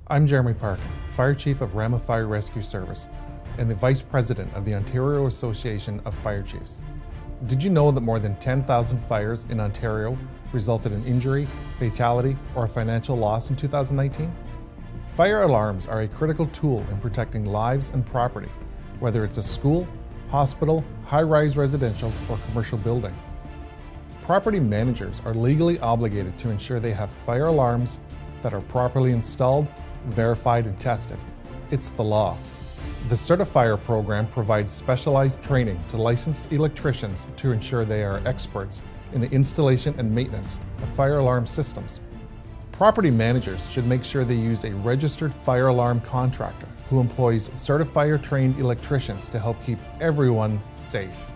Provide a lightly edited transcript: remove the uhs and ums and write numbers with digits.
I'm Jeremy Parkin, Fire Chief of Rama Fire Rescue Service and the Vice President of the Ontario Association of Fire Chiefs. Did you know that more than 10,000 fires in Ontario resulted in injury, fatality, or financial loss in 2019? Fire alarms are a critical tool in protecting lives and property, whether it's a school, hospital, high-rise residential, or commercial building. Property managers are legally obligated to ensure they have fire alarms that are properly installed, verified, and tested. It's the law. The Certifier program provides specialized training to licensed electricians to ensure they are experts in the installation and maintenance of fire alarm systems. Property managers should make sure they use a registered fire alarm contractor who employs Certifier-trained electricians to help keep everyone safe.